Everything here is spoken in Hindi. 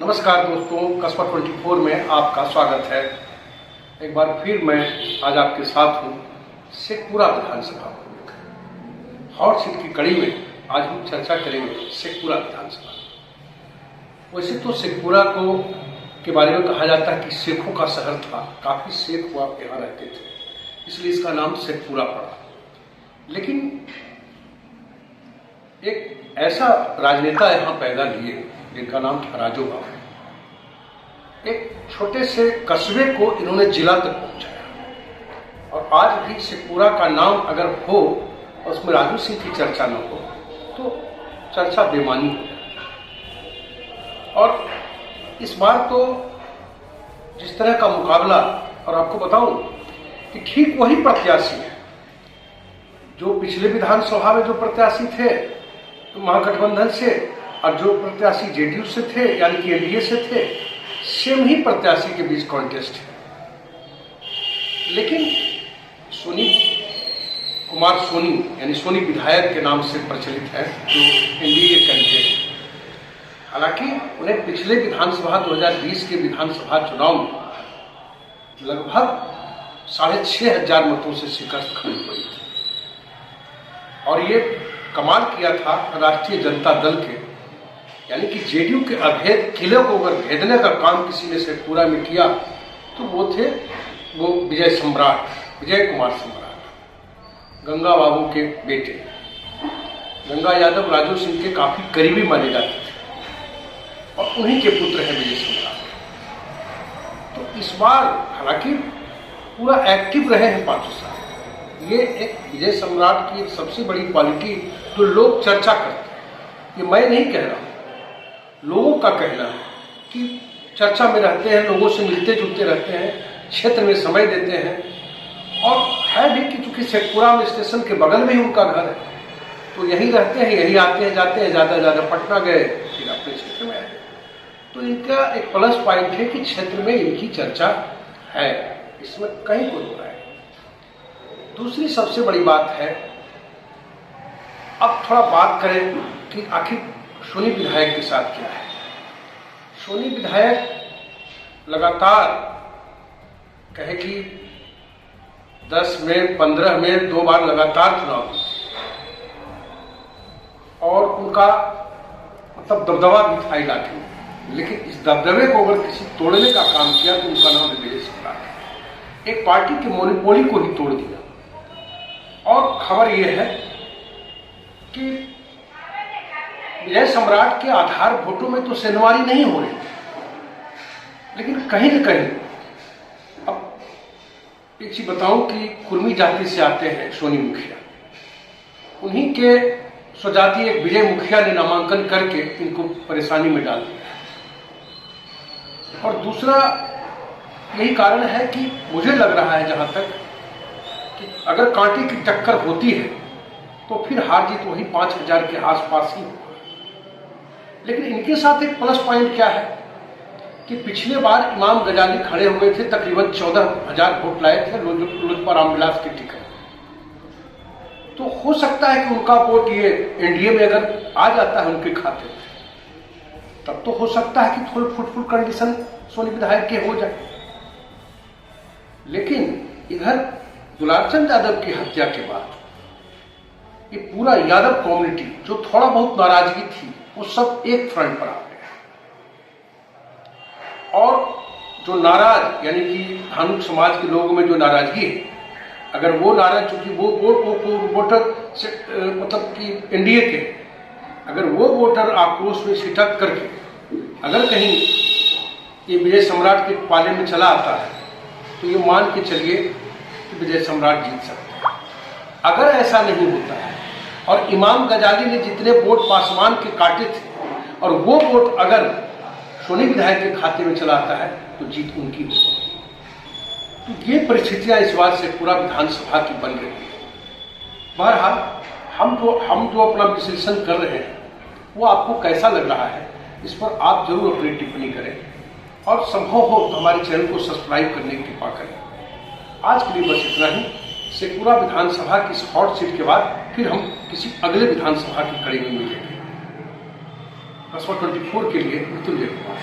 नमस्कार दोस्तों, कस्बा 24 में आपका स्वागत है। एक बार फिर मैं आज आपके साथ हूँ शेखपुरा विधानसभा को लेकर। हॉट सीट की कड़ी में आज हम चर्चा करेंगे शेखपुरा विधानसभा। वैसे तो शेखपुरा को के बारे में कहा जाता है कि शेखों का शहर था, काफी शेख हुआ यहाँ रहते थे, इसलिए इसका नाम शेखपुरा पड़ा। लेकिन एक ऐसा राजनेता यहाँ पैदा लिए जिनका नाम था राजू बाबू। एक छोटे से कस्बे को इन्होंने जिला तक पहुंचाया और आज भी शेखपुरा का नाम अगर हो और उसमें राजू सिंह की चर्चा न हो तो चर्चा बेमानी हो जाए। और इस बार तो जिस तरह का मुकाबला, और आपको बताऊं कि ठीक वही प्रत्याशी है जो पिछले विधानसभा में जो प्रत्याशी थे महागठबंधन से, और जो प्रत्याशी जेडीयू से थे यानी कि एनडीए से थे, सेम ही प्रत्याशी के बीच कॉन्टेस्ट है। लेकिन सोनी कुमार सोनी यानी सोनी विधायक के नाम से प्रचलित है जो एनडीए कैंडिडेट। हालांकि उन्हें पिछले विधानसभा 2020 के विधानसभा चुनाव में लगभग 6,500 मतों से शिकस्त खानी पड़ी थी। और ये कमाल किया था राष्ट्रीय जनता दल के यानी कि जेडीयू के अभेद किले को अगर भेदने का काम किसी ने शेखपुरा में किया तो वो थे विजय कुमार सम्राट, गंगा बाबू के बेटे। गंगा यादव राजू सिंह के काफी करीबी माने जाते थे और उन्हीं के पुत्र हैं विजय सम्राट। तो इस बार हालांकि पूरा एक्टिव रहे हैं 5 साल। ये एक विजय सम्राट की सबसे बड़ी क्वालिटी जो लोग चर्चा करते हैं, ये मैं नहीं कह रहा हूँ, लोगों का कहना है कि चर्चा में रहते हैं, लोगों से मिलते जुलते रहते हैं, क्षेत्र में समय देते हैं। और है भी कि चूंकि शेखपुरा में स्टेशन के बगल में ही उनका घर है तो यहीं रहते हैं, यहीं आते हैं जाते हैं, ज़्यादा पटना गए फिर अपने क्षेत्र में आए। तो इनका एक प्लस पॉइंट है कि क्षेत्र में इनकी चर्चा है, इसमें कहीं कोई बुराई नहीं। दूसरी सबसे बड़ी बात है, अब थोड़ा बात करें कि आखिर सोनी विधायक के साथ क्या है। सोनी विधायक लगातार कहे कि 10 में 15 में 2 बार लगातार चुनाव और उनका मतलब दबदबा भी था इलाके में। लेकिन इस दबदबे को अगर किसी तोड़ने का काम किया तो उनका नाम विजय सम्राट है। एक पार्टी की मोनोपोली को ही तोड़ दिया। और खबर यह है कि विजय सम्राट के आधार वोटों में तो सेनवारी नहीं हो रही, लेकिन कहीं न कहीं अब एक चीज बताऊं कि कुर्मी जाति से आते हैं सोनी मुखिया, उन्हीं के स्वजाति एक विजय मुखिया ने नामांकन करके इनको परेशानी में डाल दिया। और दूसरा यही कारण है कि मुझे लग रहा है जहां तक कि अगर कांटे की टक्कर होती है तो फिर हार जीत वही 5,000 के आसपास ही होगा। लेकिन इनके साथ एक प्लस पॉइंट क्या है कि पिछले बार इमाम गजाली खड़े हुए थे, तकरीबन 14,000 वोट लाए थे लोजपा रामविलास के टिकट। तो हो सकता है कि उनका वोट ये एनडीए में अगर आ जाता है उनके खाते में, तब तो हो सकता है कि थोड़ी फुटफुट कंडीशन सोनी विधायक के हो जाए। लेकिन इधर दुलारचंद यादव की हत्या के बाद ये पूरा यादव कम्युनिटी जो थोड़ा बहुत नाराजगी थी वो सब एक फ्रंट पर आ गया। और जो नाराज यानी कि धानुक समाज के लोगों में जो नाराजगी है, अगर वो नाराज चूंकि वो वोटर से मतलब कि एनडीए के, अगर वो वोटर आक्रोश में सिटक करके अगर कहीं ये विजय सम्राट के पाले में चला आता है तो ये मान के चलिए कि विजय सम्राट जीत सकता है। अगर ऐसा नहीं होता है और इमाम गजाली ने जितने वोट पासवान के काटे थे और वो वोट अगर सोनी विधायक के खाते में चला आता है तो जीत उनकी होगी। तो ये परिस्थितियां इस बार से पूरा विधानसभा की बन रही है। बहरहाल हम जो अपना विश्लेषण कर रहे हैं वो आपको कैसा लग रहा है, इस पर आप जरूर अपनी टिप्पणी करें और संभव हो तो हमारे चैनल को सब्सक्राइब करने की कृपा करें। आज के लिए बस इतना ही। शेखपुरा विधानसभा की इस हॉट सीट के बाद फिर हम किसी अगले विधानसभा की कड़ी में मिलेंगे। कस्बा 24 के लिए मृत्युंजय कुमार।